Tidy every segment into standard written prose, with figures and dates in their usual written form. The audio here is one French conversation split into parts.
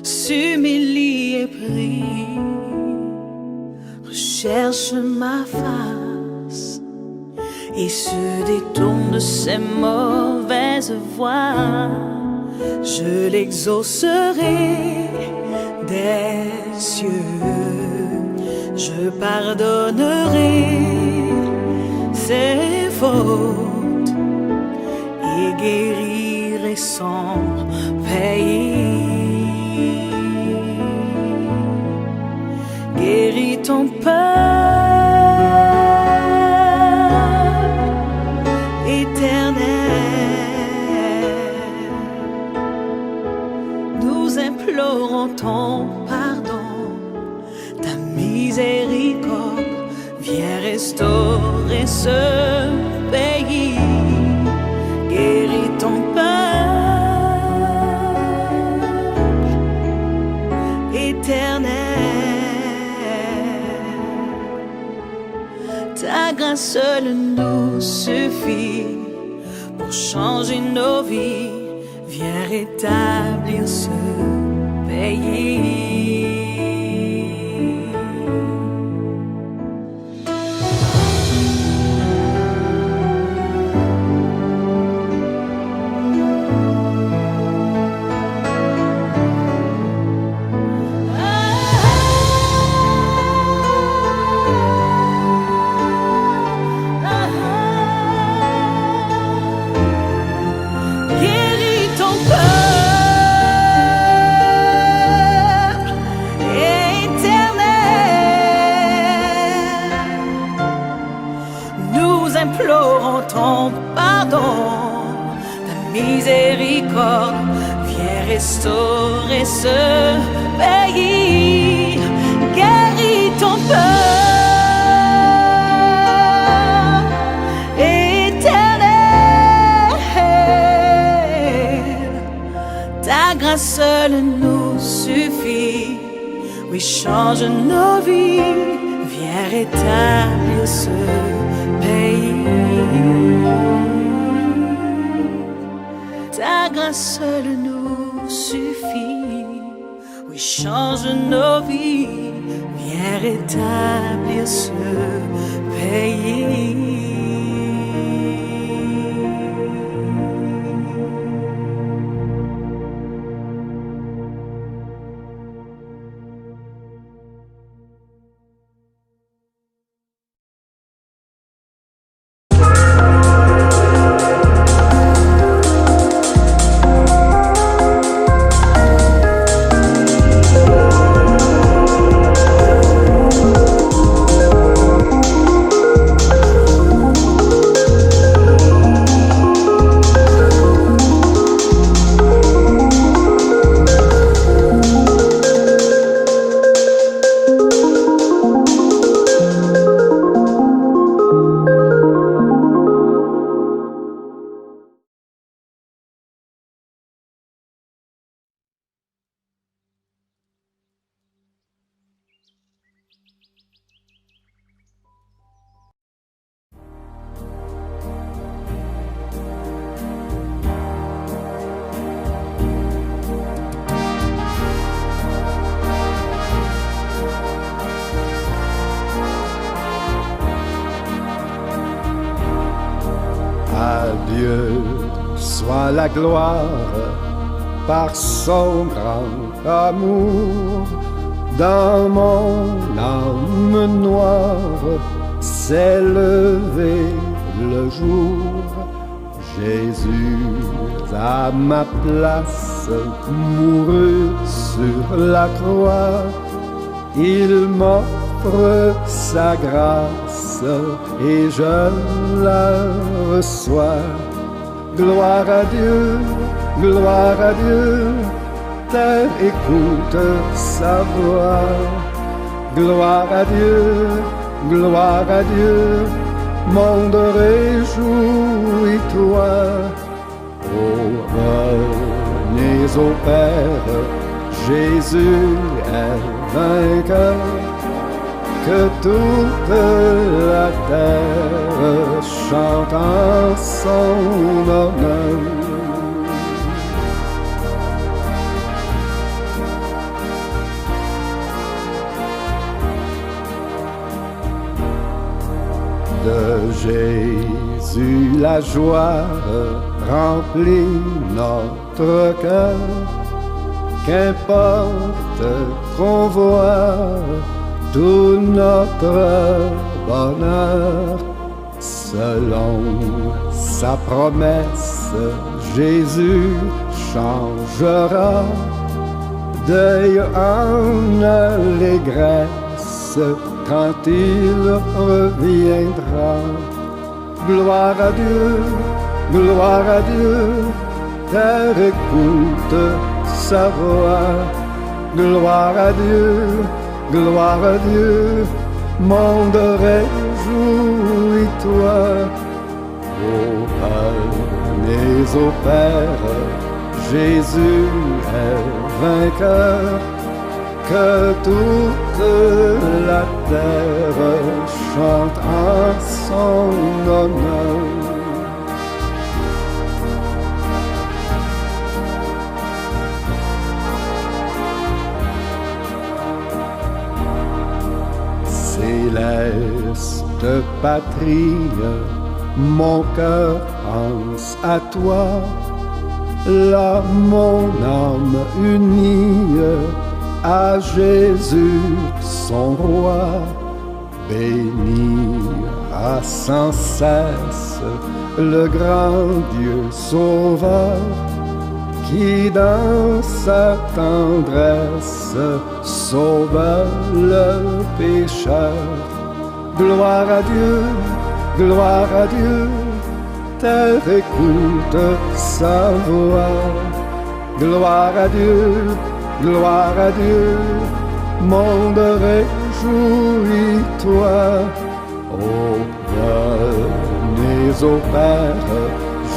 s'humilie et prie, recherche ma face et se détourne de ses mauvaises voies. Je l'exaucerai des cieux, je pardonnerai ses fautes et guérirai son pays. Guéris ton peuple éternel. Nous implorons ton pardon, ta miséricorde. Viens restaurer ce pays. Guéris ton peuple éternel. Ta grâce seule nous suffit pour changer nos vies. Viens rétablir ce pays. Implorons ton pardon, ta miséricorde. Viens restaurer ce pays. Guéris ton peuple éternel. Ta grâce seule nous suffit. Oui, change nos vies. Viens rétablir ce pays. Ta grâce seule nous suffit. Oui, change nos vies. Viens rétablir ce pays. À Dieu soit la gloire par son grand amour. Dans mon âme noire s'est levé le jour. Jésus à ma place mourut sur la croix. Il m'offre sa grâce et je la reçois. Gloire à Dieu, terre écoute sa voix. Gloire à Dieu, monde réjouis-toi. Oh, revenez au Père, Jésus est vainqueur. Que toute la terre chante en son honneur. Jésus, la joie remplit notre cœur. Qu'importe qu'on voit tout notre bonheur, selon sa promesse, Jésus changera deuil en allégresse quand il reviendra. Gloire à Dieu, terre écoute sa voix. Gloire à Dieu, monde réjouis-toi. Ô Père, ô Père, Jésus est vainqueur, que toute la terre chante en son honneur. Céleste patrie, mon cœur pense à toi. Là, mon âme unie à Jésus, son roi, bénira sans cesse le grand Dieu sauveur, qui dans sa tendresse sauve le pécheur. Gloire à Dieu, terre écoute sa voix. Gloire à Dieu, monde réjouis-toi. Ô venez au Père,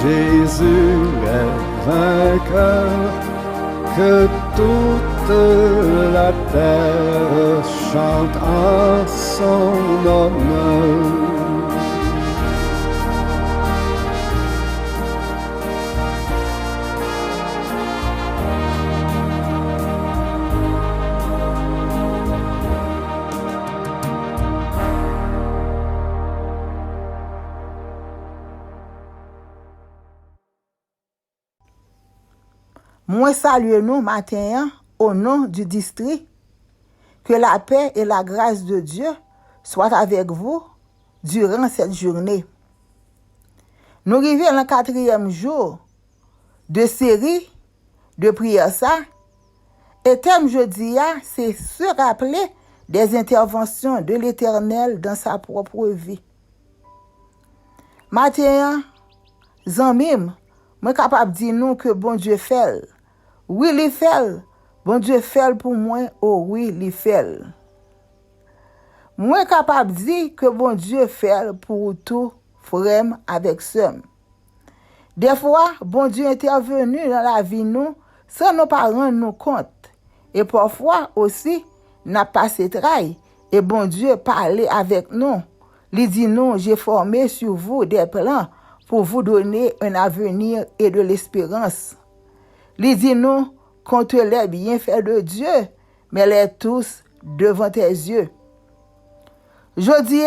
Jésus est vainqueur, que toute la terre chante en son honneur. Moi salue nous matin au nom du district. Que la paix et la grâce de Dieu soient avec vous durant cette journée. Nous arrivons le 4e jour de série de prières ça. Et thème jeudi, c'est se rappeler des interventions de l'Éternel dans sa propre vie. Matin, zanmim, moi capable de dire nous que bon Dieu fait. Oui, il fait. Bon Dieu fait pour moi. Oh oui, il fait. Moi capable de dire que bon Dieu fait pour tout frère avec somme. Des fois, bon Dieu intervenu dans la vie nous sans nos parents nous compte. Et parfois aussi, n'a passé travail et bon Dieu parlait avec nous. Il dit non, j'ai formé sur vous des plans pour vous donner un avenir et de l'espérance. Il dit non, contre les bienfaits de Dieu, mais les tous devant tes yeux. Jodi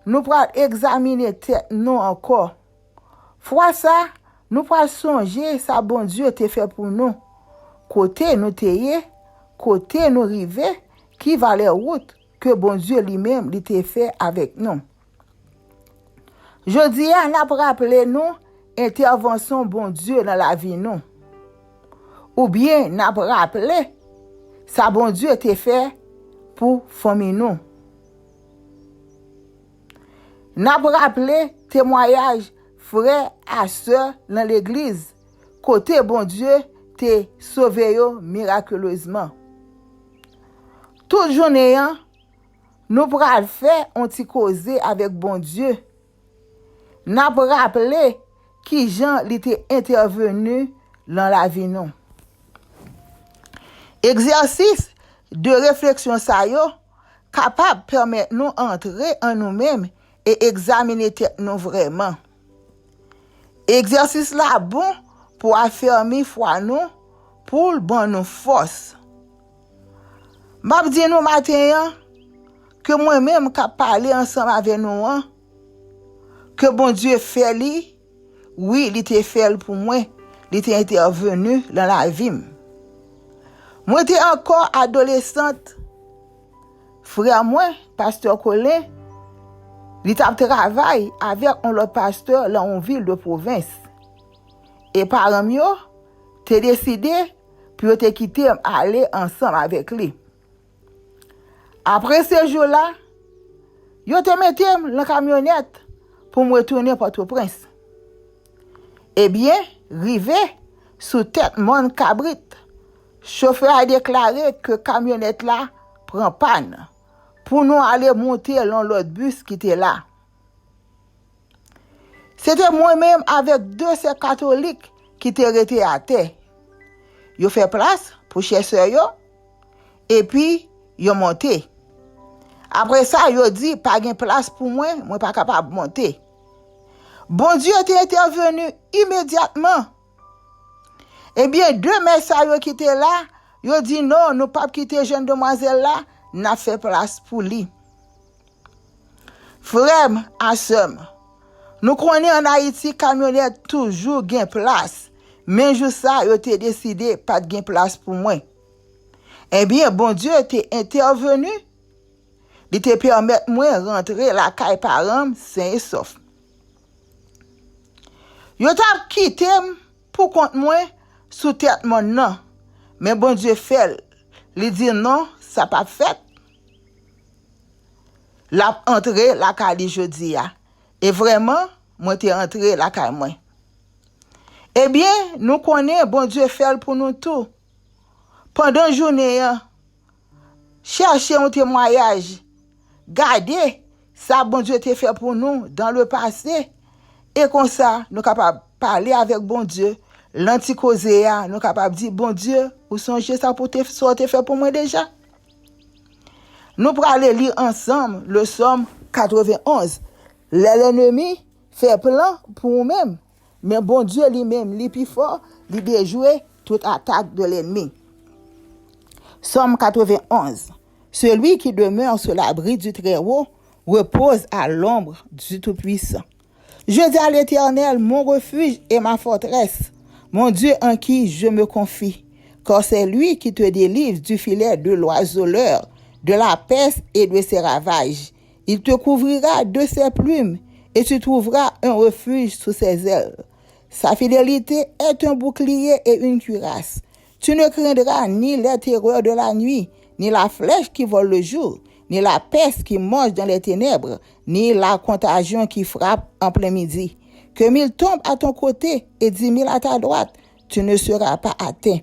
nous pourrons examiner nous encore. Fois ça, nous pourrons songer ça bon Dieu t'a fait pour nous. Côté nous t'ayé, côté nous rivé, qui va les routes que bon Dieu lui-même il t'a fait avec nous. Jodi n'a pour rappeler nous intervention bon Dieu dans la vie nous. Ou bien n'a pour rappeler ça bon Dieu t'a fait pour famille nous. N'a pour rappeler témoignage frère à sœur dans l'église côté bon Dieu t'a sauvé miraculeusement. Toute journée nous pourrons faire un petit causer avec bon Dieu. N'a pour rappeler qui Jean était intervenu dans la vie nous. Exercice de réflexion ça yo capable permettre nous entrer en nous-mêmes et examiner nous vraiment. Exercice là bon pour affermir foi nous pour bon nous force. M'a dit nous matin que moi-même capable parler ensemble avec nous que bon Dieu fait li, oui, il était fait pour moi, il était intervenu dans la vie. Moi j'étais encore adolescente. Frère moi, pasteur Colin, il travaille avec un autre pasteur dans une ville de province. Et parents yo, t'es décidé pour te quitter aller ensemble avec lui. Après ce jour-là, yo te metté dans la camionnette pour me retourner à Port-au-Prince. Eh bien, rivé sous tête mon cabrit, chauffeur a déclaré que camionnette là prend panne pour nous aller monter dans l'autre bus qui était là. C'était moi-même avec deux sœurs catholiques qui étaient restés à terre. Yo fait place pour chez sœur yo et puis yo monté. Après ça, yo dit pas de place pour moi pas capable de monter. Bon Dieu était intervenu immédiatement. Eh bien, deux messieurs qui étaient là, yo dit non, nous pas quitter jeune demoiselle là, n'a fait place pour lui. Frère, en somme, nous connaissons en Haïti camionnette toujours gain place. Mais je ça, yo te décidé pas de gain place pour moi. Eh bien, bon Dieu était intervenu. Il te permet moi rentrer la caille parents sain et sauf. Yo t'a quitté pour compte moi sous tête mon non. Mais bon Dieu fait, il dit non, ça pas fait. La entré la caille jodi a. Et vraiment, moi t'ai entré la caille moi. Eh bien, nous connaissons bon Dieu fait pour nous tout. Pendant journée, chercher un témoignage. Gardez ça bon Dieu t'a fait pour nous dans le passé. Et comme ça, nous sommes capables de parler avec bon Dieu. L'anticosé, nous sommes capables de dire, bon Dieu, vous songez ça pour te fait pour moi déjà? Nous allons aller lire ensemble le psaume 91. L'ennemi fait plan pour nous-mêmes. Mais bon Dieu lui-même, lui plus fort, lui déjouer toute attaque de l'ennemi. Psaume 91. Celui qui demeure sur l'abri du Très-Haut repose à l'ombre du Tout-Puissant. Je dis à l'Éternel, mon refuge et ma forteresse, mon Dieu en qui je me confie, car c'est lui qui te délivre du filet de l'oiseleur, de la peste et de ses ravages. Il te couvrira de ses plumes et tu trouveras un refuge sous ses ailes. Sa fidélité est un bouclier et une cuirasse. Tu ne craindras ni les terreurs de la nuit, ni la flèche qui vole le jour, ni la peste qui mange dans les ténèbres, ni la contagion qui frappe en plein midi. Que 1000 tombent à ton côté et 10 000 à ta droite, tu ne seras pas atteint.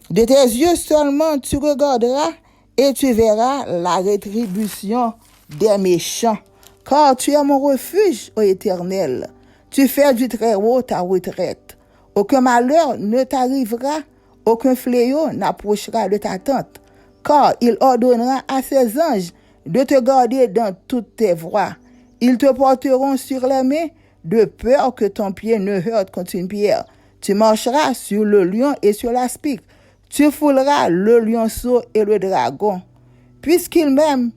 De tes yeux seulement tu regarderas et tu verras la rétribution des méchants. Car tu es mon refuge, ô Éternel. Tu fais du Très-Haut ta retraite. Aucun malheur ne t'arrivera, aucun fléau n'approchera de ta tente. Car il ordonnera à ses anges de te garder dans toutes tes voies. Ils te porteront sur les mains, de peur que ton pied ne heurte contre une pierre. Tu marcheras sur le lion et sur l'aspic. Tu fouleras le lionceau et le dragon. Puisqu'il m'aime,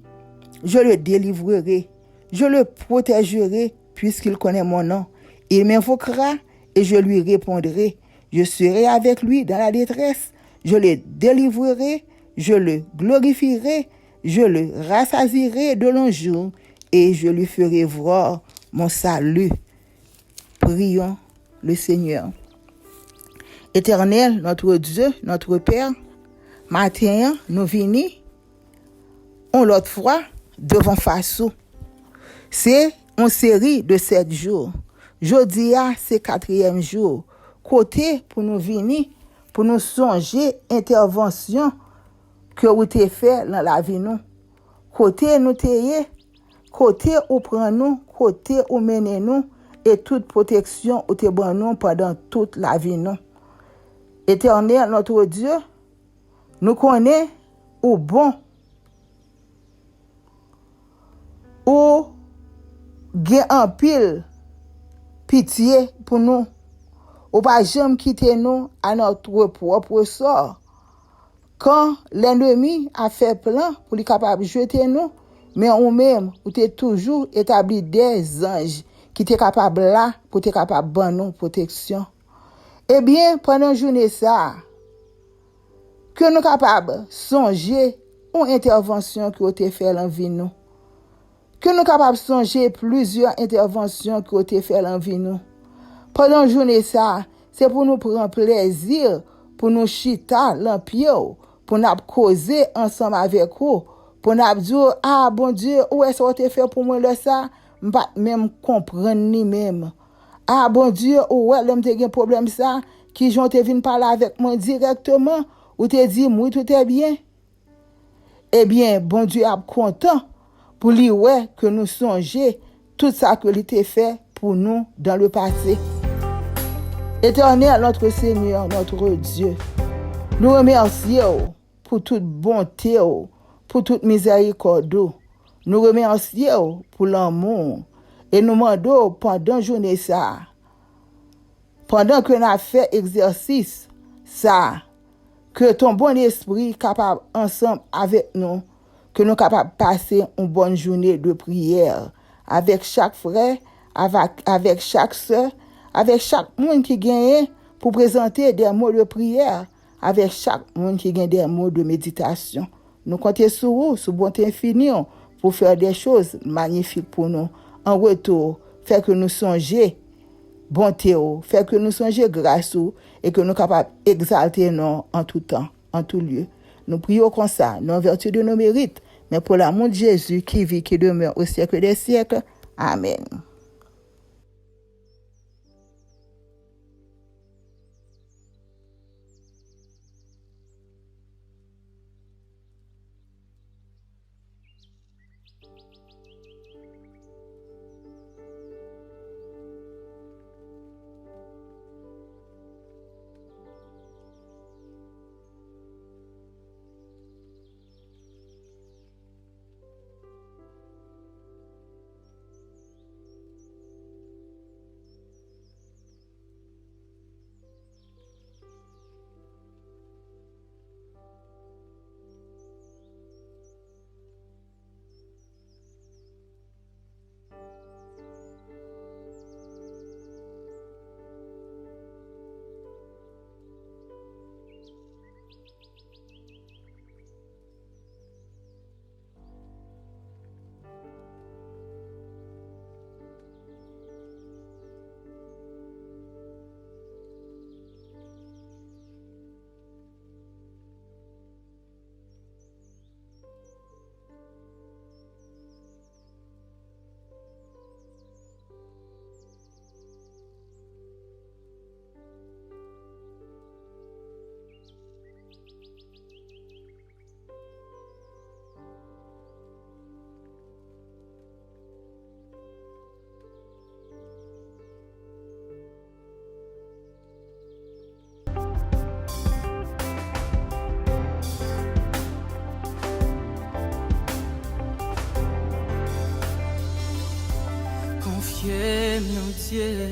je le délivrerai. Je le protégerai, puisqu'il connaît mon nom. Il m'invoquera et je lui répondrai. Je serai avec lui dans la détresse. Je le délivrerai, je le glorifierai, je le rassasierai de longs jours et je lui ferai voir mon salut. Prions le Seigneur. Éternel, notre Dieu, notre Père, matin, nous venons, on l'autre fois, devant Faso. C'est une série de 7 jours. Jeudi, c'est 4e jour. Côté pour nous venir, pour nous songer intervention que vous avez fait dans la vie nous. Côté nous t'ayez, côté où prend nous, côté où mène nous, et toute protection où te bon nous pendant toute la vie nous. Éternel, notre Dieu, nous connaissons au bon, ou gain en pile pitié pour nous, ou pas jamais quitter nous à notre propre sort. Quand l'ennemi a fait plan pour lui capable de jeter nous, mais nous-mêmes, nous t'es toujours établi des anges qui était capable là pour être capable de nous protection. Eh bien, pendant journée ça, que nous capables songer une intervention qui a été faite dans vie nous. Que nous capables songer plusieurs interventions qui ont été faites dans vie nous. Pendant journée ça, c'est pour nous prendre plaisir, pour nous chita l'empire, pour nous causer ensemble avec vous, pour nous dire ah bon Dieu, où est-ce que tu fait pour moi là ça, m'pas même comprendre ni même. Ah bon Dieu, où est l'homme te gen problème ça, qui j'ont te vinn parler avec moi directement ou te dit moi tout est bien. Eh bien, bon Dieu est content pour lui ouais que nous songer tout ça que il t'a fait pour nous dans le passé. Éternel notre Seigneur, notre Dieu, nous remercions pour toute bonté, pour toute miséricorde. Nous remercions pour l'amour et nous demandons pendant journée ça, pendant que nous avons fait exercice ça, que ton bon esprit capable ensemble avec nous, que nous capables de passer une bonne journée de prière avec chaque frère, avec chaque soeur, avec chaque monde qui gagne pour présenter des mots de prière, avec chaque monde qui gagne des mots de méditation. Nous comptons sur vous, sur bonté infinie, pour faire des choses magnifiques pour nous. En retour, faire que nous songions bonté, faire que nous songions grâce et que nous sommes capables d'exalter nous en tout temps, en tout lieu. Nous prions comme ça, non en vertu de nos mérites, mais pour l'amour de Jésus qui vit, qui demeure au siècle des siècles. Amen. Confiez-moi, Dieu.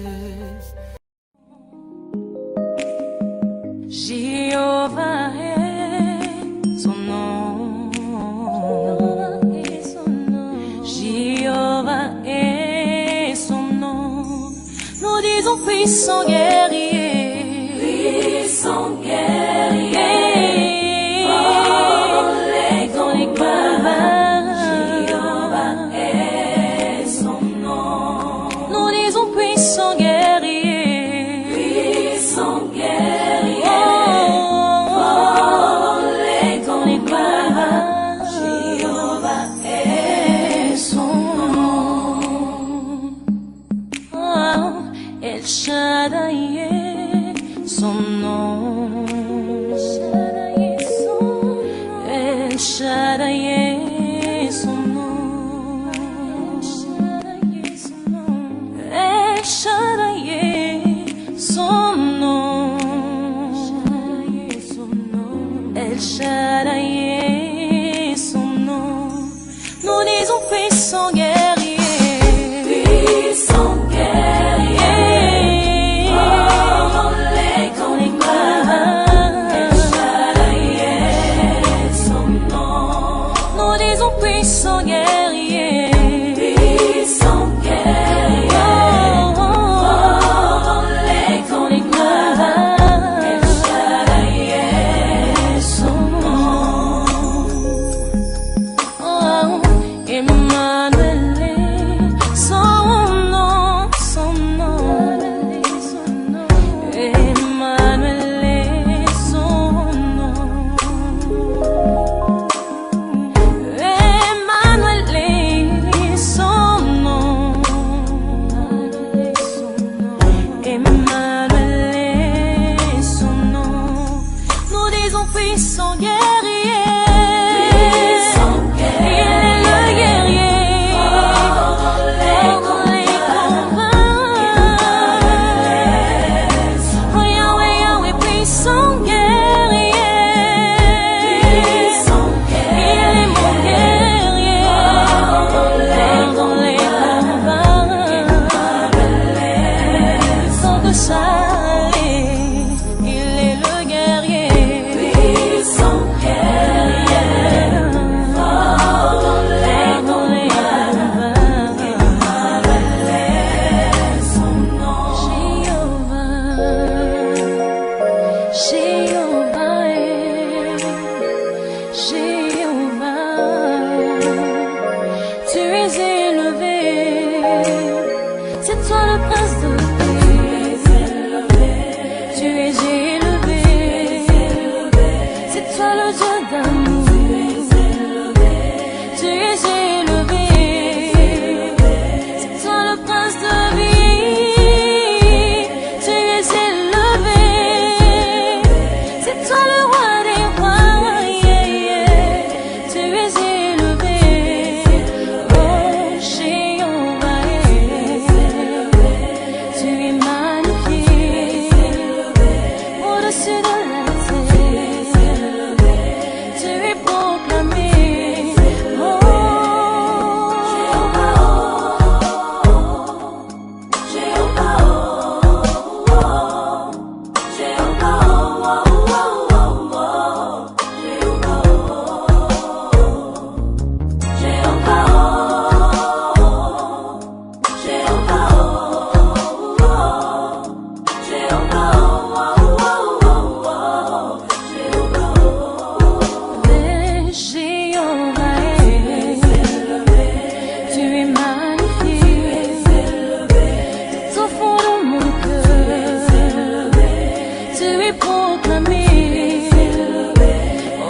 Jéhovah est son nom. Jéhovah est son nom. Nous disons puissant guerrier. Puissant guerrier. Dans les combats. Jéhovah est son nom. Nous disons puissant guerrier. Puissant guerrier. Dans les combats. Jéhovah est son nom. El Shaddai est son nom. El Shaddai est son nom. El Shaddai est son nom. El Shaddai est son nom. Nous disons puissant guerrier. Puissant guerrier. Dans les combats. El Shaddai est son nom. Nous disons puissant guerrier. Puissant guerrier. puissant guerrier. Il est le guerrier. Fort dans les combats. Oh Yahweh, Yahweh, puissant guerrier. Il est mon guerrier. Fort dans les combats. Sans que ça. C'est toi le prince de paix. Tu es élevé. C'est toi le Dieu d'amour. Tu es élevé. C'est toi le prince de vie. Tu es élevé. C'est toi le roi des rois. Tu es élevé. Oh, Jéhovah. Tu es magnifique au-dessus de la terre. Tu es proclamé. Oh, Jéhovah, tu es magnifique tout au fond de mon cœur. Tu es proclamé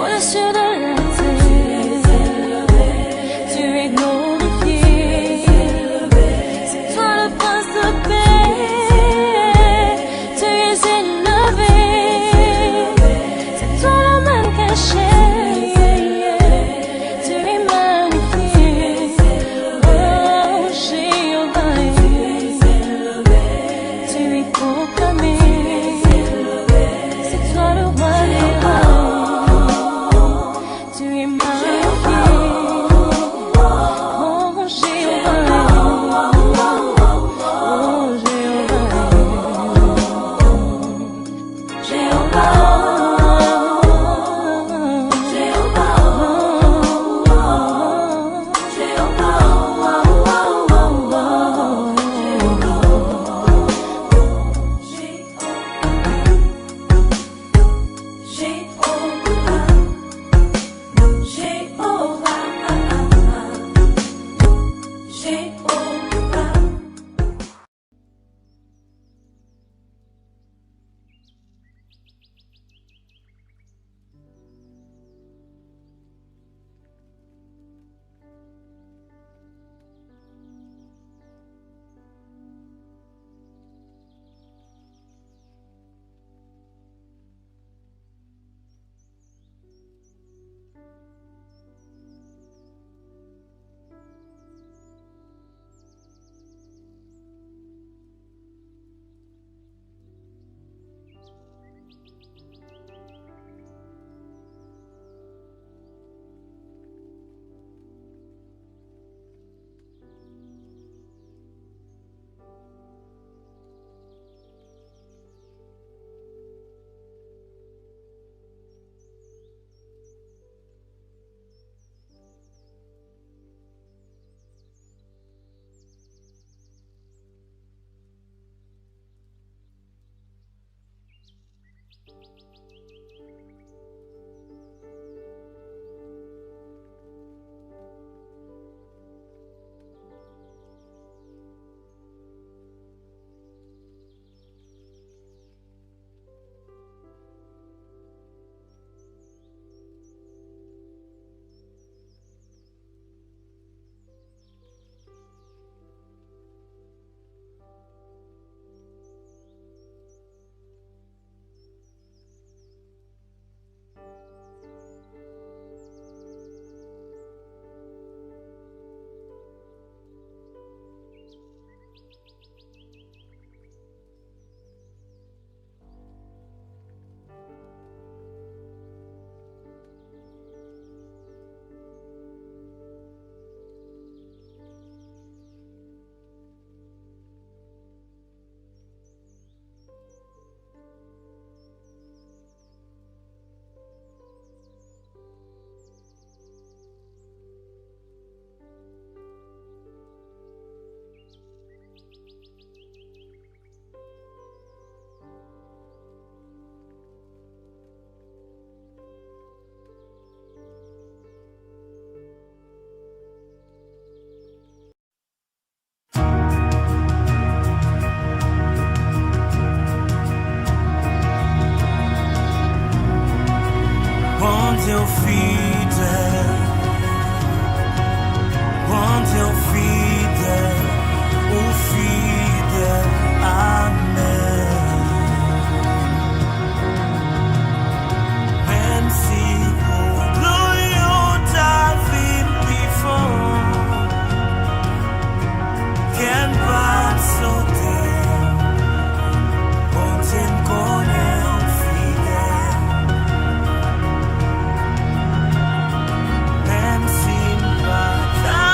au-dessus de la terre. Tu es glorifié. C'est toi le prince de paix. Tu es élevé. C'est toi le mal caché. Tu es magnifique. Oh, Jéhovah. Tu es proclamé. C'est toi le roi des rois. Deus fidèle, bon Dieu fidèle, ou fidèle, amen. Même si l'oyo ta vie before, can pas sauter, bon Dieu connaît fidèle. Même si pas ta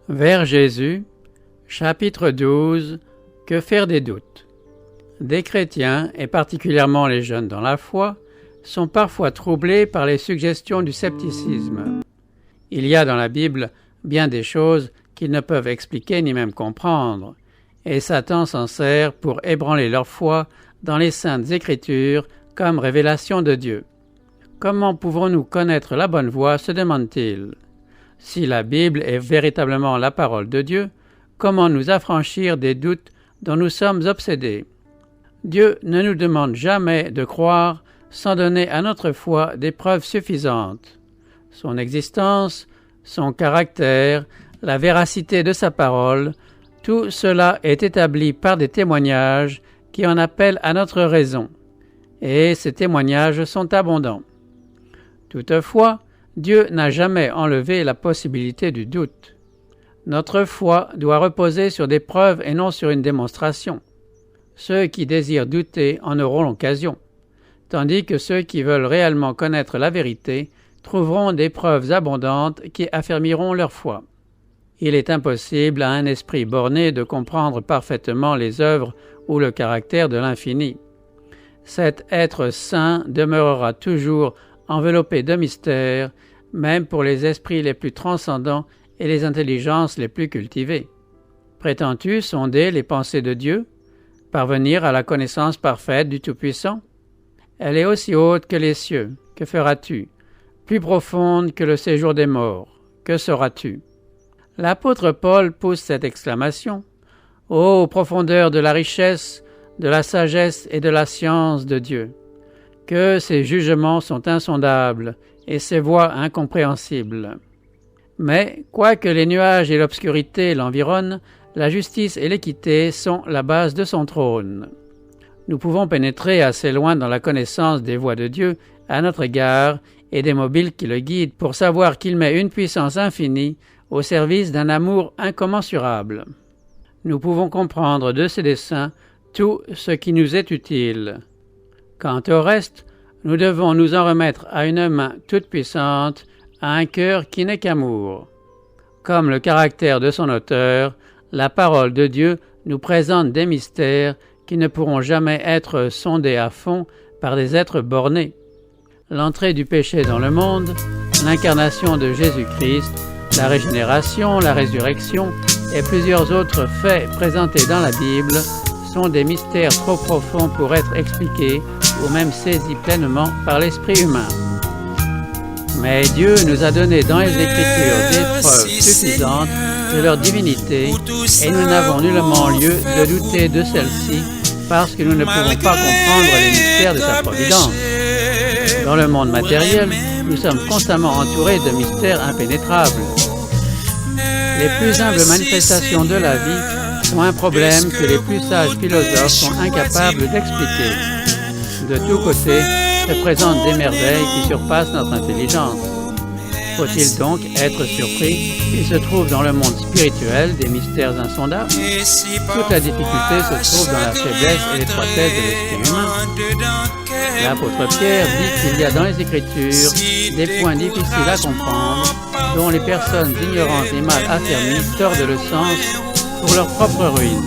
Vers Jésus, chapitre 12, que faire des doutes? Des chrétiens, et particulièrement les jeunes dans la foi, sont parfois troublés par les suggestions du scepticisme. Il y a dans la Bible bien des choses qu'ils ne peuvent expliquer ni même comprendre, et Satan s'en sert pour ébranler leur foi dans les saintes Écritures comme révélation de Dieu. Comment pouvons-nous connaître la bonne voie, se demande-t-il. Si la Bible est véritablement la parole de Dieu, comment nous affranchir des doutes dont nous sommes obsédés? Dieu ne nous demande jamais de croire sans donner à notre foi des preuves suffisantes. Son existence, son caractère, la véracité de sa parole, tout cela est établi par des témoignages qui en appellent à notre raison. Et ces témoignages sont abondants. Toutefois, Dieu n'a jamais enlevé la possibilité du doute. Notre foi doit reposer sur des preuves et non sur une démonstration. Ceux qui désirent douter en auront l'occasion, tandis que ceux qui veulent réellement connaître la vérité trouveront des preuves abondantes qui affermiront leur foi. Il est impossible à un esprit borné de comprendre parfaitement les œuvres ou le caractère de l'infini. Cet être saint demeurera toujours enveloppé de mystères, même pour les esprits les plus transcendants et les intelligences les plus cultivées. Prétends-tu sonder les pensées de Dieu, parvenir à la connaissance parfaite du Tout-Puissant? Elle est aussi haute que les cieux. Que feras-tu? Plus profonde que le séjour des morts. Que sauras-tu? L'apôtre Paul pousse cette exclamation. Ô profondeur de la richesse, de la sagesse et de la science de Dieu! Que ses jugements sont insondables et ses voies incompréhensibles. Mais, quoique les nuages et l'obscurité l'environnent, la justice et l'équité sont la base de son trône. Nous pouvons pénétrer assez loin dans la connaissance des voies de Dieu à notre égard et des mobiles qui le guident pour savoir qu'il met une puissance infinie au service d'un amour incommensurable. Nous pouvons comprendre de ses desseins tout ce qui nous est utile. Quant au reste, nous devons nous en remettre à une main toute puissante, à un cœur qui n'est qu'amour. Comme le caractère de son auteur, la parole de Dieu nous présente des mystères qui ne pourront jamais être sondés à fond par des êtres bornés. L'entrée du péché dans le monde, l'incarnation de Jésus-Christ, la régénération, la résurrection et plusieurs autres faits présentés dans la Bible sont des mystères trop profonds pour être expliqués ou même saisis pleinement par l'esprit humain. Mais Dieu nous a donné dans les Écritures des preuves suffisantes de leur divinité et nous n'avons nullement lieu de douter de celle-ci parce que nous ne pouvons pas comprendre les mystères de sa providence. Dans le monde matériel, nous sommes constamment entourés de mystères impénétrables. Les plus humbles manifestations de la vie sont un problème que les plus sages philosophes sont incapables d'expliquer. De tous côtés se présentent des merveilles qui surpassent notre intelligence. Faut-il donc être surpris qu'il se trouve dans le monde spirituel des mystères insondables? Toute la difficulté se trouve dans la faiblesse et l'étroitesse de l'esprit humain. L'apôtre Pierre dit qu'il y a dans les Écritures des points difficiles à comprendre dont les personnes ignorantes et mal affermies tordent le sens pour leur propre ruine.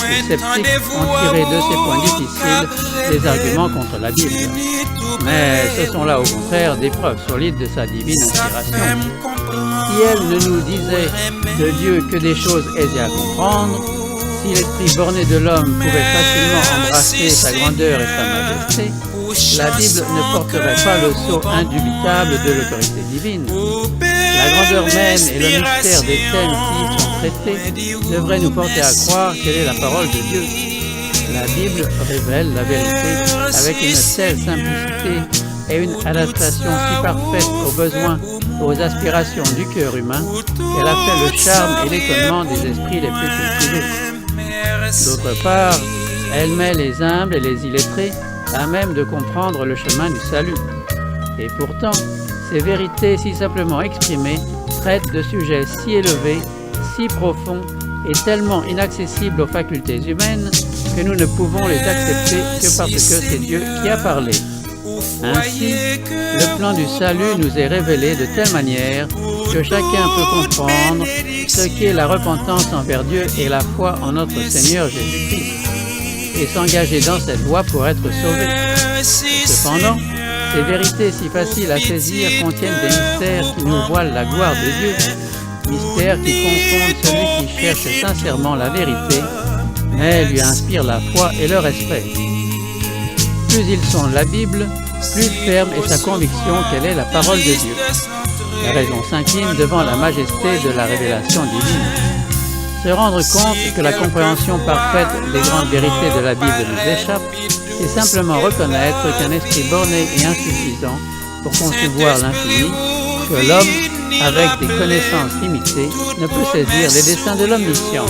Les sceptiques ont tiré de ces points difficiles des arguments contre la Bible. Mais ce sont là au contraire des preuves solides de sa divine inspiration. Si elle ne nous disait de Dieu que des choses aisées à comprendre, si l'esprit borné de l'homme pouvait facilement embrasser sa grandeur et sa majesté, la Bible ne porterait pas le sceau indubitable de l'autorité divine. La grandeur même et le mystère des thèmes qui y sont traités devraient nous porter à croire quelle est la parole de Dieu. La Bible révèle la vérité avec une telle simplicité et une adaptation si parfaite aux besoins, aux aspirations du cœur humain, qu'elle a fait le charme et l'étonnement des esprits les plus cultivés. D'autre part, elle met les humbles et les illettrés à même de comprendre le chemin du salut. Et pourtant, ces vérités si simplement exprimées traitent de sujets si élevés, si profonds et tellement inaccessibles aux facultés humaines que nous ne pouvons les accepter que parce que c'est Dieu qui a parlé. Ainsi, le plan du salut nous est révélé de telle manière que chacun peut comprendre ce qu'est la repentance envers Dieu et la foi en notre Seigneur Jésus-Christ, et s'engager dans cette voie pour être sauvé. Cependant, ces vérités si faciles à saisir contiennent des mystères qui nous voilent la gloire de Dieu, mystères qui confondent celui qui cherche sincèrement la vérité, mais lui inspire la foi et le respect. Plus ils sont la Bible, plus ferme est sa conviction qu'elle est la parole de Dieu. La raison s'incline devant la majesté de la révélation divine. Se rendre compte que la compréhension parfaite des grandes vérités de la Bible nous échappe, c'est simplement reconnaître qu'un esprit borné et insuffisant pour concevoir l'infini, que l'homme, avec des connaissances limitées, ne peut saisir les desseins de l'omniscient.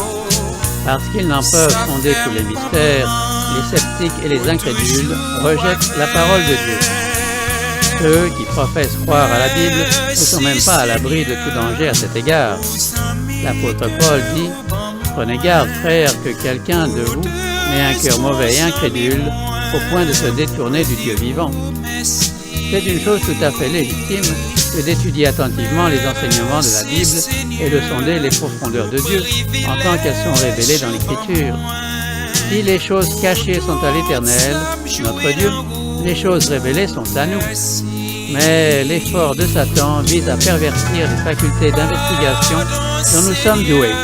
Parce qu'ils n'en peuvent sonder tous les mystères, les sceptiques et les incrédules rejettent la parole de Dieu. Ceux qui professent croire à la Bible ne sont même pas à l'abri de tout danger à cet égard. L'apôtre Paul dit « Prenez garde, frères, que quelqu'un de vous n'ait un cœur mauvais et incrédule, au point de se détourner du Dieu vivant. » C'est une chose tout à fait légitime que d'étudier attentivement les enseignements de la Bible et de sonder les profondeurs de Dieu en tant qu'elles sont révélées dans l'Écriture. Si les choses cachées sont à l'Éternel, notre Dieu, les choses révélées sont à nous. Mais l'effort de Satan vise à pervertir les facultés d'investigation dont nous sommes doués.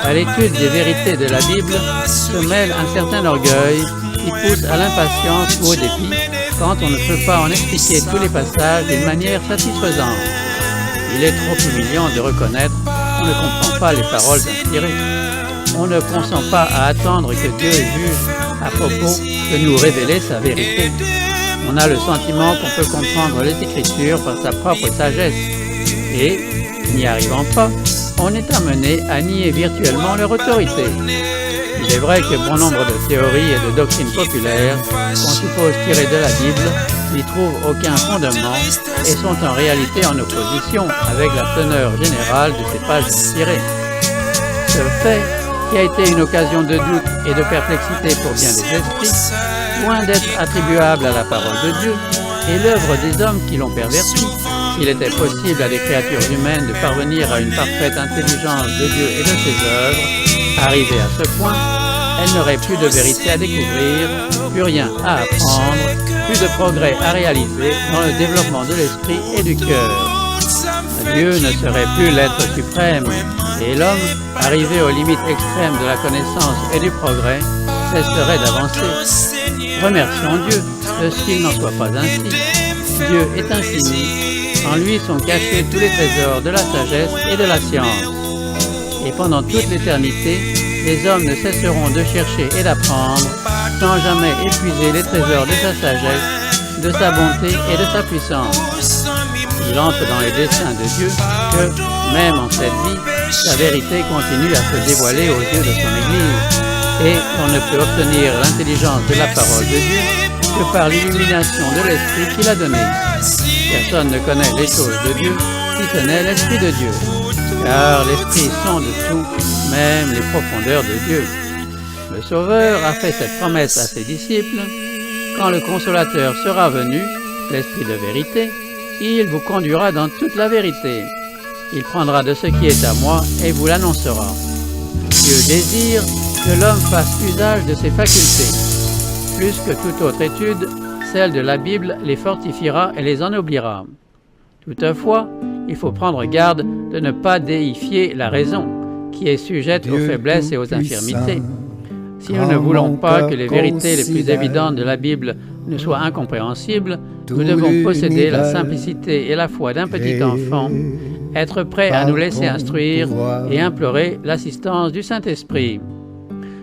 À l'étude des vérités de la Bible se mêle un certain orgueil qui pousse à l'impatience ou au dépit quand on ne peut pas en expliquer tous les passages d'une manière satisfaisante. Il est trop humiliant de reconnaître qu'on ne comprend pas les paroles inspirées. On ne consent pas à attendre que Dieu juge à propos de nous révéler sa vérité. On a le sentiment qu'on peut comprendre les Écritures par sa propre sagesse. Et, n'y arrivant pas, on est amené à nier virtuellement leur autorité. Il est vrai que bon nombre de théories et de doctrines populaires qu'on suppose tirer de la Bible n'y trouvent aucun fondement et sont en réalité en opposition avec la teneur générale de ces pages inspirées. Ce fait, qui a été une occasion de doute et de perplexité pour bien des esprits, loin d'être attribuable à la parole de Dieu, est l'œuvre des hommes qui l'ont perverti. S'il était possible à des créatures humaines de parvenir à une parfaite intelligence de Dieu et de ses œuvres, arrivées à ce point, elles n'auraient plus de vérité à découvrir, plus rien à apprendre, plus de progrès à réaliser dans le développement de l'esprit et du cœur. Dieu ne serait plus l'être suprême, et l'homme, arrivé aux limites extrêmes de la connaissance et du progrès, cesserait d'avancer. Remercions Dieu de ce qu'il n'en soit pas ainsi. Dieu est infini, en lui sont cachés tous les trésors de la sagesse et de la science. Et pendant toute l'éternité, les hommes ne cesseront de chercher et d'apprendre, sans jamais épuiser les trésors de sa sagesse, de sa bonté et de sa puissance. Il entre dans les desseins de Dieu que, même en cette vie, sa vérité continue à se dévoiler aux yeux de son Église, et on ne peut obtenir l'intelligence de la parole de Dieu que par l'illumination de l'Esprit qu'il a donné. Personne ne connaît les choses de Dieu, si ce n'est l'Esprit de Dieu, car l'Esprit sonde tout, même les profondeurs de Dieu. Le Sauveur a fait cette promesse à ses disciples: quand le Consolateur sera venu, l'Esprit de vérité, il vous conduira dans toute la vérité. Il prendra de ce qui est à moi et vous l'annoncera. Dieu désire que l'homme fasse usage de ses facultés. Plus que toute autre étude, celle de la Bible les fortifiera et les ennoblira. Toutefois, il faut prendre garde de ne pas déifier la raison, qui est sujette aux faiblesses et aux infirmités. Si nous ne voulons pas que les vérités les plus évidentes de la Bible ne soient incompréhensibles, nous devons posséder la simplicité et la foi d'un petit enfant, être prêts à nous laisser instruire et implorer l'assistance du Saint-Esprit.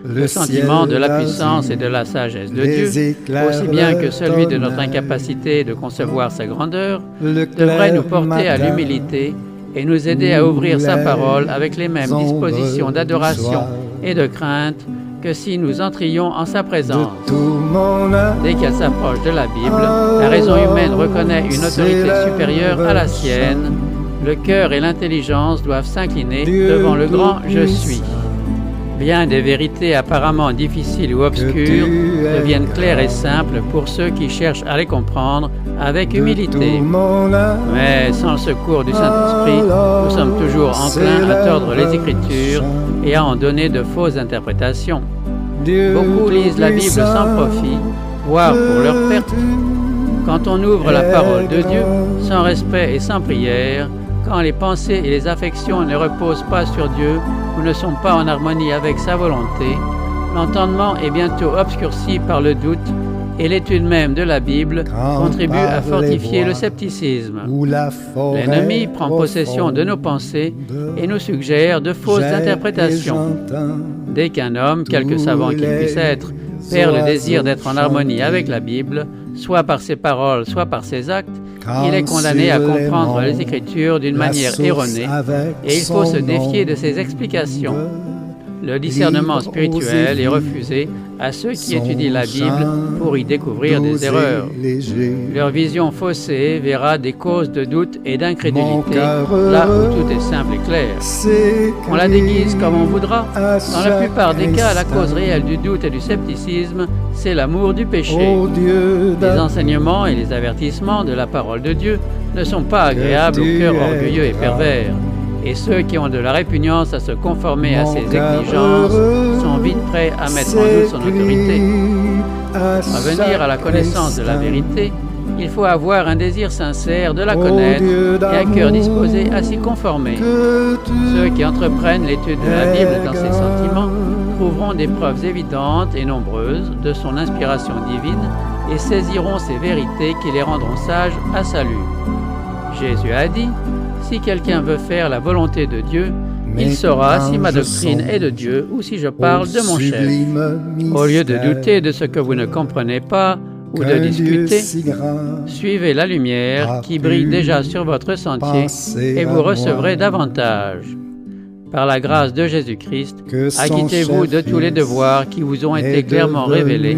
Le sentiment de la puissance et de la sagesse de Dieu, aussi bien que celui de notre incapacité de concevoir sa grandeur, devrait nous porter à l'humilité et nous aider à ouvrir sa parole avec les mêmes dispositions d'adoration et de crainte que si nous entrions en sa présence. Dès qu'elle s'approche de la Bible, la raison humaine reconnaît une autorité supérieure à la sienne. Le cœur et l'intelligence doivent s'incliner devant le grand « Je suis ». Bien des vérités apparemment difficiles ou obscures deviennent claires et simples pour ceux qui cherchent à les comprendre avec humilité. Mais sans le secours du Saint-Esprit, nous sommes toujours enclins à tordre les Écritures et à en donner de fausses interprétations. Beaucoup lisent la Bible sans profit, voire pour leur perte. Quand on ouvre la parole de Dieu sans respect et sans prière, quand les pensées et les affections ne reposent pas sur Dieu ou ne sont pas en harmonie avec sa volonté, l'entendement est bientôt obscurci par le doute et l'étude même de la Bible contribue à fortifier le scepticisme. L'ennemi prend possession de nos pensées et nous suggère de fausses interprétations. Dès qu'un homme, quelque savant qu'il puisse être, perd le désir d'être en harmonie avec la Bible, soit par ses paroles, soit par ses actes, il est condamné à comprendre les Écritures d'une manière erronée et il faut se défier de ses explications. Le discernement spirituel est refusé à ceux qui étudient la Bible pour y découvrir des erreurs. Leur vision faussée verra des causes de doute et d'incrédulité là où tout est simple et clair. On la déguise comme on voudra. Dans la plupart des cas, la cause réelle du doute et du scepticisme, c'est l'amour du péché. Les enseignements et les avertissements de la parole de Dieu ne sont pas agréables au cœur orgueilleux et pervers. Et ceux qui ont de la répugnance à se conformer à ses exigences sont vite prêts à mettre en doute son autorité. Pour venir à la connaissance de la vérité, il faut avoir un désir sincère de la connaître et un cœur disposé à s'y conformer. Ceux qui entreprennent l'étude de la Bible dans ses sentiments trouveront des preuves évidentes et nombreuses de son inspiration divine et saisiront ces vérités qui les rendront sages à salut. Jésus a dit: si quelqu'un veut faire la volonté de Dieu, il saura si ma doctrine est de Dieu ou si je parle de mon chef. Au lieu de douter de ce que vous ne comprenez pas ou de discuter, suivez la lumière qui brille déjà sur votre sentier et vous recevrez davantage. Par la grâce de Jésus-Christ, acquittez-vous de tous les devoirs qui vous ont été clairement révélés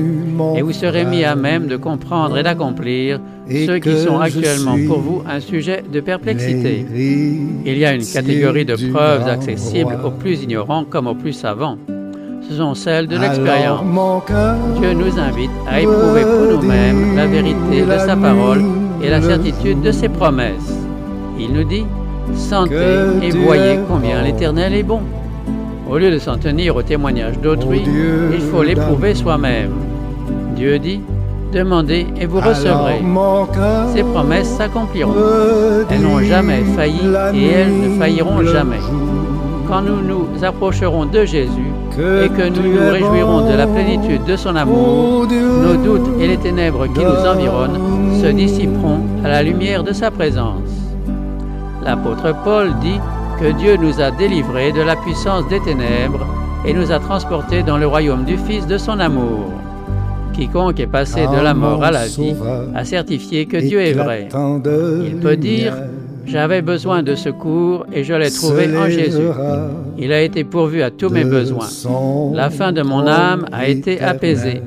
et vous serez mis à même de comprendre et d'accomplir ceux qui sont actuellement pour vous un sujet de perplexité. Il y a une catégorie de preuves accessibles aux plus ignorants comme aux plus savants. Ce sont celles de l'expérience. Dieu nous invite à éprouver pour nous-mêmes la vérité de sa parole et la certitude de ses promesses. Il nous dit: sentez et voyez combien l'Éternel est bon. Au lieu de s'en tenir au témoignage d'autrui, il faut l'éprouver soi-même. Dieu dit: demandez et vous recevrez. Ces promesses s'accompliront. Elles n'ont jamais failli et elles ne failliront jamais. Quand nous nous approcherons de Jésus et que nous nous réjouirons de la plénitude de son amour, nos doutes et les ténèbres qui nous environnent se dissiperont à la lumière de sa présence. L'apôtre Paul dit que Dieu nous a délivrés de la puissance des ténèbres et nous a transportés dans le royaume du Fils de son amour. Quiconque est passé de la mort à la vie a certifié que Dieu est vrai. Il peut dire: j'avais besoin de secours et je l'ai trouvé en Jésus. Il a été pourvu à tous mes besoins. La faim de mon âme a été apaisée.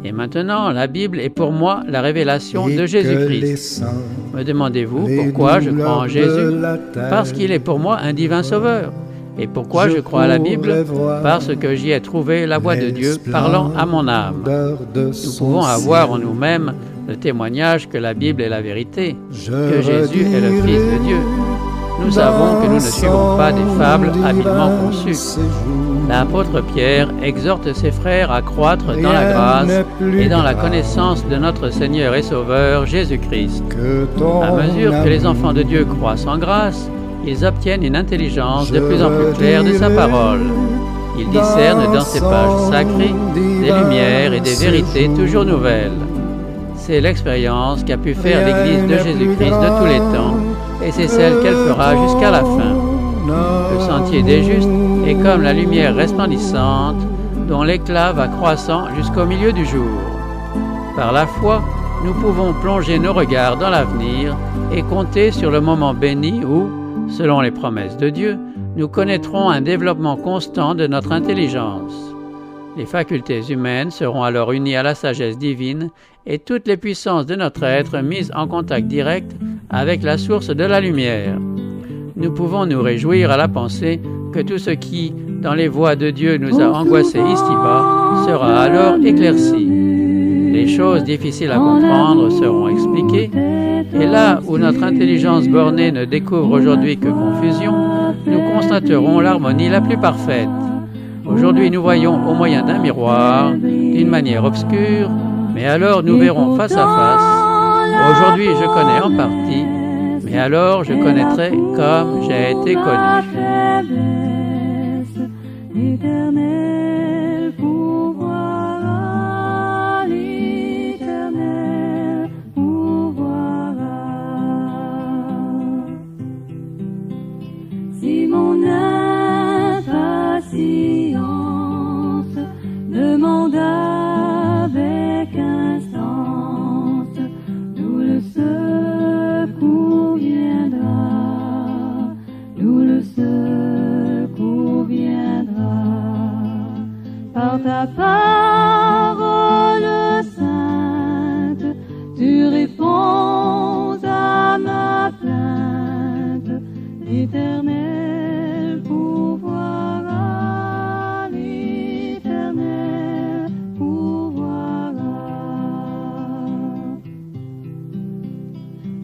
Et maintenant, la Bible est pour moi la révélation de Jésus-Christ. Me demandez-vous pourquoi je crois en Jésus? Parce qu'il est pour moi un divin sauveur. Et pourquoi je crois à la Bible? Parce que j'y ai trouvé la voix de Dieu parlant à mon âme. Nous pouvons avoir en nous-mêmes le témoignage que la Bible est la vérité, que Jésus est le Fils de Dieu. Nous savons que nous ne suivons pas des fables habilement conçues. L'apôtre Pierre exhorte ses frères à croître dans la grâce et dans la connaissance de notre Seigneur et Sauveur Jésus-Christ. À mesure que les enfants de Dieu croissent en grâce, ils obtiennent une intelligence de plus en plus claire de sa parole. Ils discernent dans ses pages sacrées des lumières et des vérités toujours nouvelles. C'est l'expérience qu'a pu faire l'Église de Jésus-Christ de tous les temps, et c'est celle qu'elle fera jusqu'à la fin. Le sentier des justes est comme la lumière resplendissante dont l'éclat va croissant jusqu'au milieu du jour. Par la foi, nous pouvons plonger nos regards dans l'avenir et compter sur le moment béni où, selon les promesses de Dieu, nous connaîtrons un développement constant de notre intelligence. Les facultés humaines seront alors unies à la sagesse divine et toutes les puissances de notre être mises en contact direct avec la source de la lumière. Nous pouvons nous réjouir à la pensée que tout ce qui dans les voies de Dieu nous a angoissés ici-bas sera alors éclaircie. Les choses difficiles à comprendre seront expliquées, et là où notre intelligence bornée ne découvre aujourd'hui que confusion, nous constaterons l'harmonie la plus parfaite. Aujourd'hui, nous voyons au moyen d'un miroir, d'une manière obscure, mais alors nous verrons face à face. Aujourd'hui, je connais en partie, mais alors je connaîtrai comme j'ai été connu. L'éternel pourvoira, l'éternel pourvoira. Si mon impatience demande avec instance, d'où le secours viendra, d'où le secours viendra. Par ta parole sainte, tu réponds à ma plainte. L'Éternel pourvoira, l'Éternel pourvoira.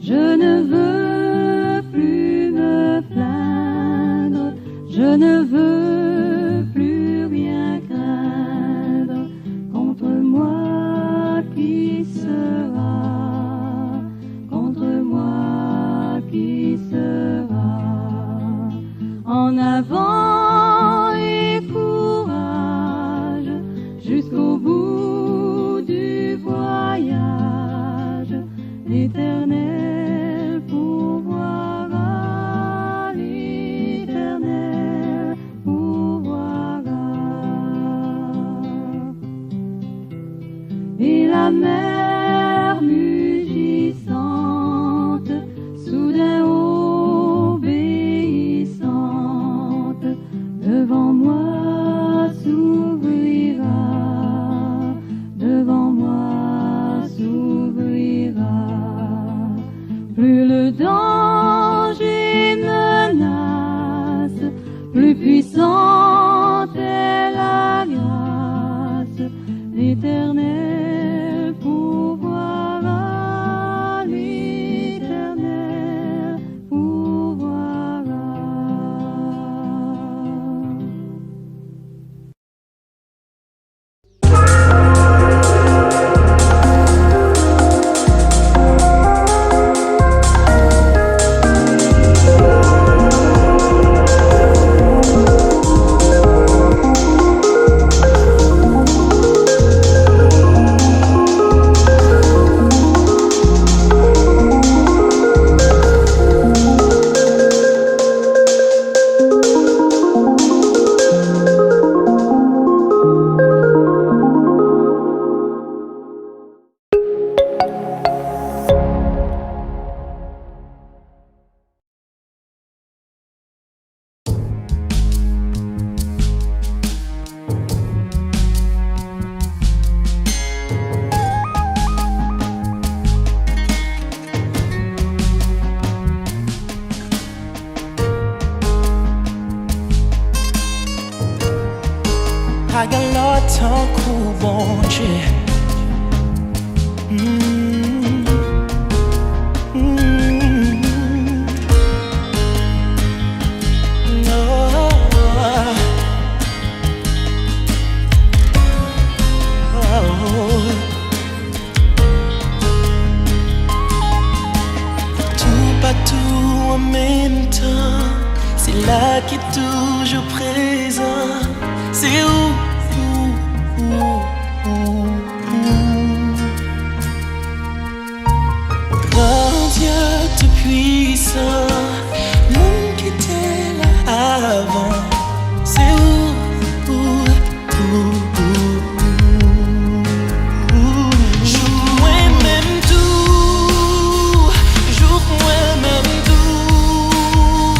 Je ne veux plus me plaindre, je ne veux plus rien craindre. Contre moi qui sera, contre moi qui sera. En avant et courage, jusqu'au bout du voyage. L'Éternel pourvoira, l'Éternel pourvoira. Et la mer mugissante, soudain obéissante, devant moi s'ouvrira, devant moi s'ouvrira. Plus le danger menace, plus puissante est la grâce. L'Éternel pourvoira, l'Éternel pourvoira. Agalota kubonje. Tout partout en même temps, c'est là qui est toujours présent. C'est où? Grand Dieu tout puissant, l'homme qui était là avant. C'est où? Joue-moi même tout, joue-moi même tout.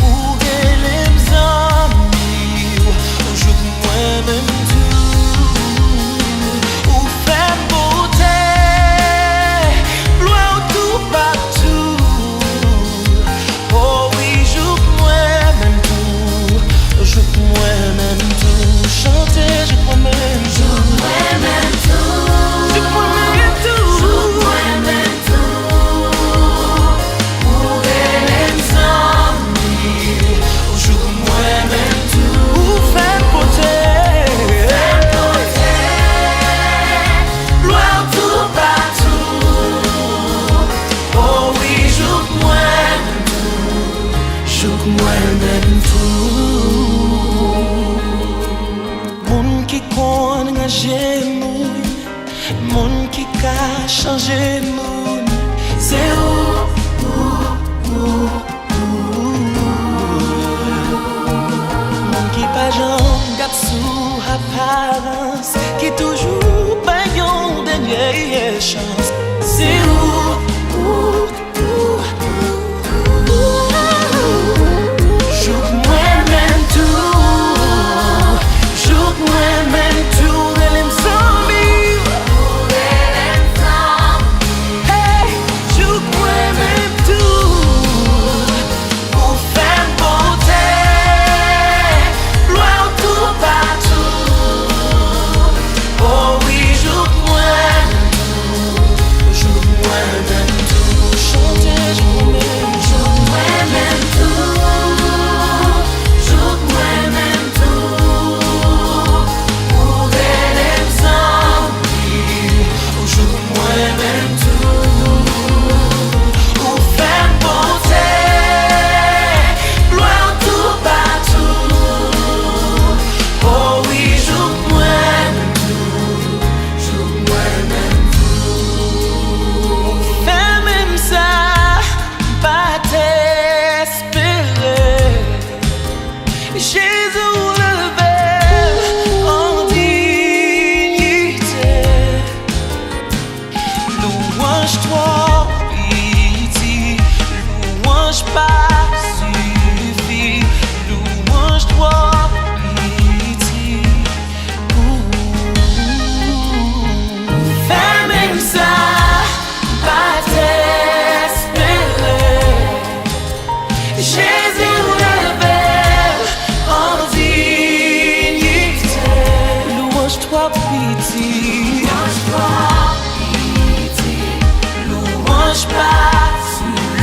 Où est les amis? Joue-moi même tout. Où fait beauté, gloire tout partout. apparence qui toujours pas une dernière chance. C'est moi-même tout, joue moi-même tout, elle aime zombie. Hey, joue moi-même tout, pour faire beauté, loin tout partout. Oh oui, joue moi-même tout, joue moi-même tout, chanter, joue moi-même tout.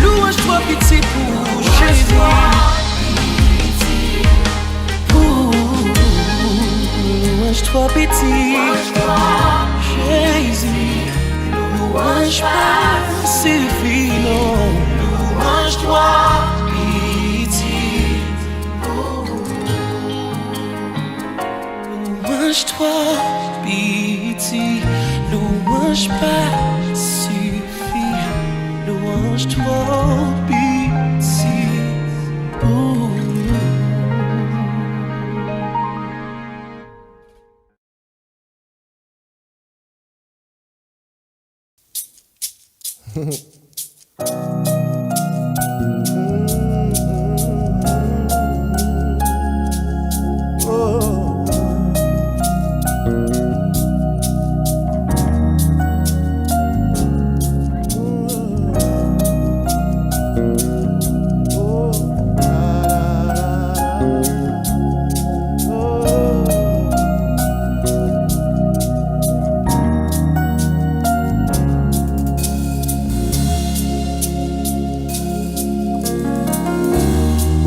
Louange-toi, pitié pour Jésus. Louange-toi, pitié, Jésus. Louange-toi, suffit, non. Louange-toi, pitié. Louange-toi, pitié. Louange-toi, suffit. Louange-toi, pitié.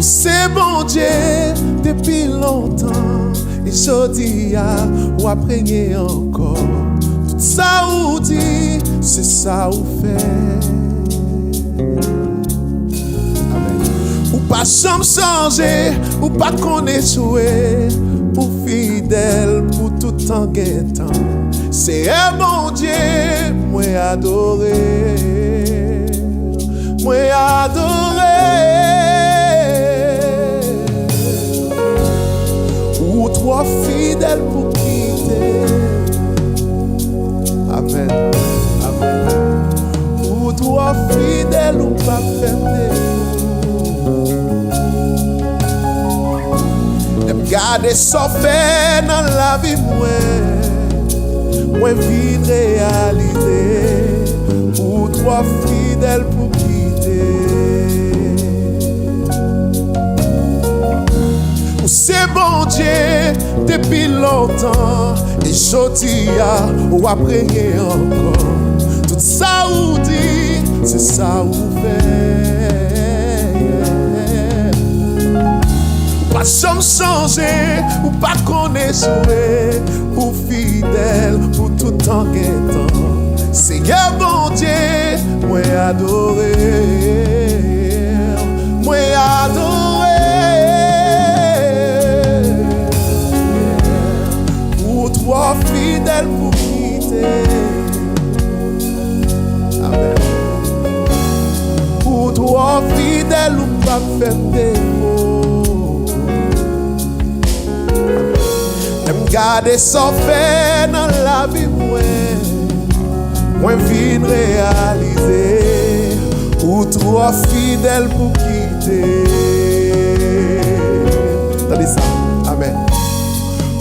C'est bon Dieu depuis longtemps. Et jodi a ou après encore. Tout ça ou dit, c'est ça ou fait. Amen. Ou pas jamais changer, ou pas connaître jouer. Ou fidèle pour tout temps guettant. C'est un bon Dieu, moi adoré. Moi adoré. Ou trop fidèle pour quitter. Amen, amen. Ou trop fidèle ou pas faire défaut. Garder son fait dans la vie moi vide réalité. Ou trop fidèle pour quitter. C'est bon Dieu depuis longtemps. Et jodi a ou après encore. Tout ça ou dit, c'est ça ou fait. Ou pas jamais changer, ou pas connaître jouer. Ou fidèle pour tout temps guettant. Seigneur bon Dieu, moi adoré. Moi adoré. Toi fidèle pour quitter. Amen. Pour toi fidèle ou pas faire défaut. Même Gade so fait dans la vie moi vin réaliser ou trop fidèle pour quitter. Attendez ça, amen.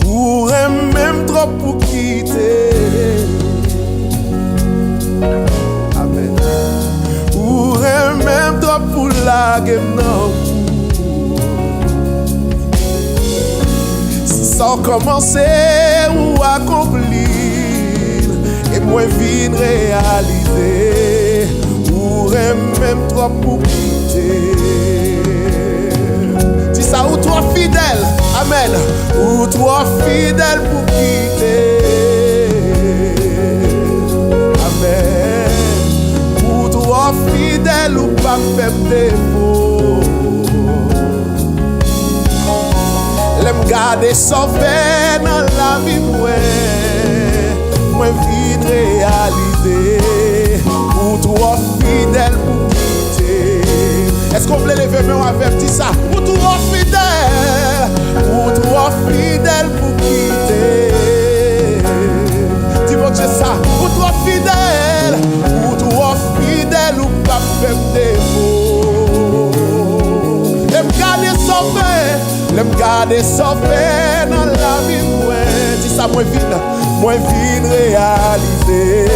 Ou même trop pour quitter. Amen. Ou même trop pour la game non. Sans commencer ou accomplir et moi vin réaliser ou même trop pour quitter. Dis ça ou trop fidèle, amen. Ou trop fidèle pour quitter, amen. Ou trop fidèle ou pas faire défaut. L'aime garder sauvé dans la vie moi vin réaliser ou trop fidèle pour quitter. Est-ce qu'on peut lever main avec dit ça? Ou trop fidèle pour quitter. Dis-moi Dieu ça. Ou trop fidèle ou pas faire défaut. L'aime garder sauvé. L'aime garder sauvé dans la vie dis ça moi vin réaliser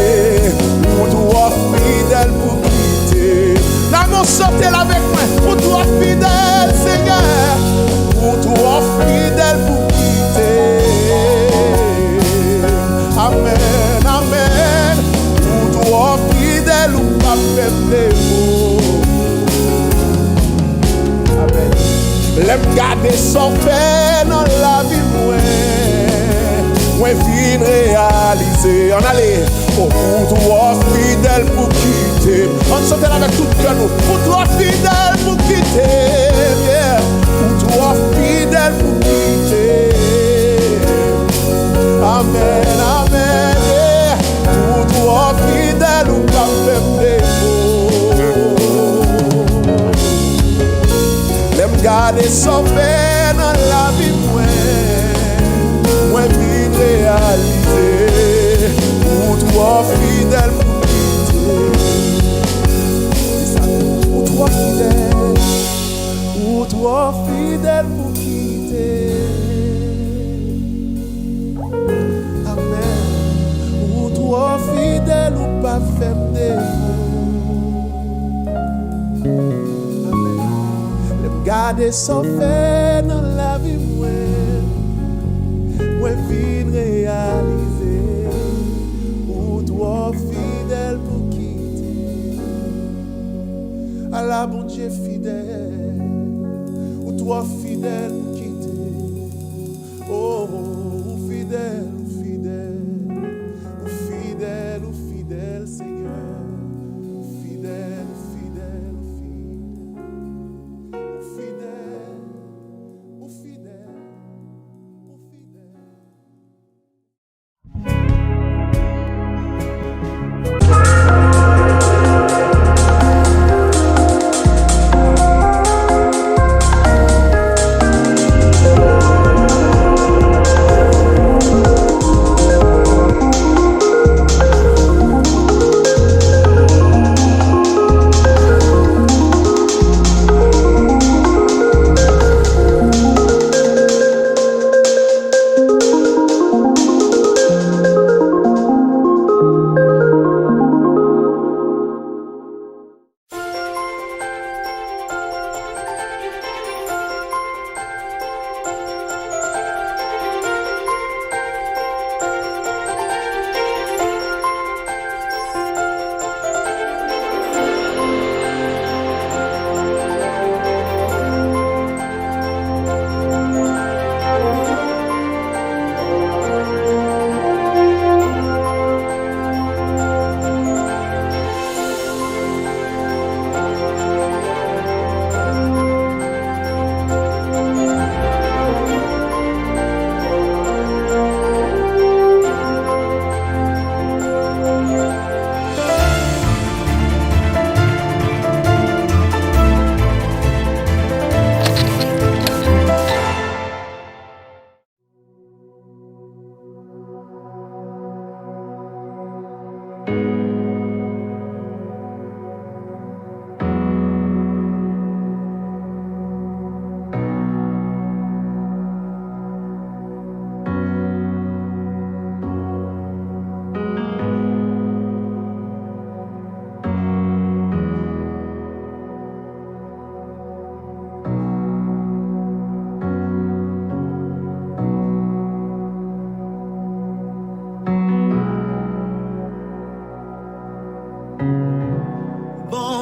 ou toi fidèle pour quitter. Là mon chanter avec moi ou toi fidèle Seigneur ou toi fidèle pour quitter. Amen, amen. Ou toi fidèle ou pas faire défaut. Amen. L'aime garder son fait dans la vie moi vin réaliser. On allait pour toi fidèle pour quitter. On chante avec tout cœur nous. Pour toi fidèle pour quitter, yeah. Pour toi fidèle pour quitter. Amen, amen, yeah. Pour toi fidèle ou pas faire défaut. L'aime garder sauvé dans la vie moi vin réaliser ou toi fidèle pour quitter. Ou toi fidèle pour quitter. Amen. Ou toi fidèle ou pas faire défaut. Amen. Garder son fait dans la vie moi vin réaliser ou toi fidèle pour quitter. À la bon Dieu fidèle ou toi fidèle pour quitter. Oh, ou fidèle, ou fidèle, ou fidèle, ou fidèle Seigneur. Fidèle, fidèle, fidèle, ou fidèle, ou fidèle.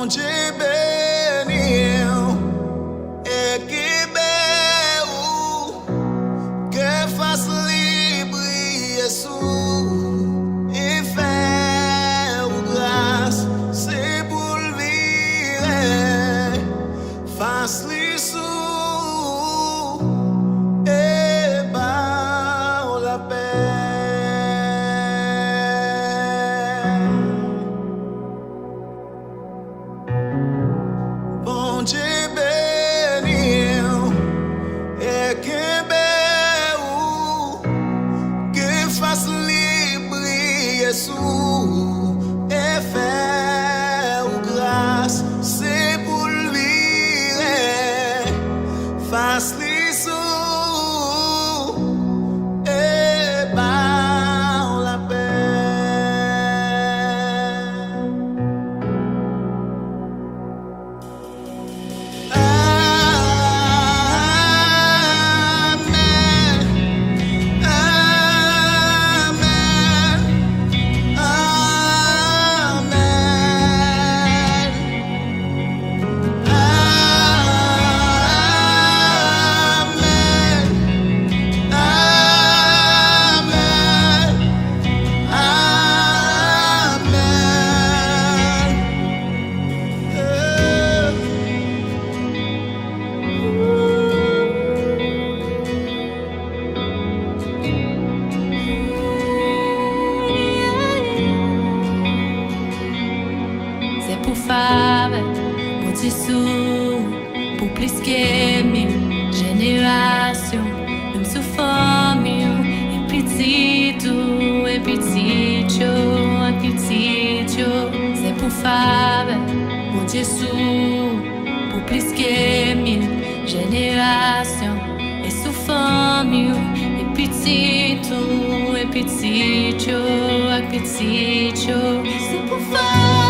Bon Dieu béni, et qui béou, que fasse libre sous, et faire grâce, c'est pour le virer, fasse lui sous, et par la paix. Bon Dieu béni, et que béou, que fasse libre sous, et faire grâce, c'est pour le virer, fasse lui sous, et par la paix. C'est pour faire mon petit sou, pour plus que 1000 générations, même sous famille, et petit tout, et petit yo, c'est pour faire mon Dieu sou, pour plus que 1000 générations, et sous famille, et petit tout, et petit yo, c'est pour faire.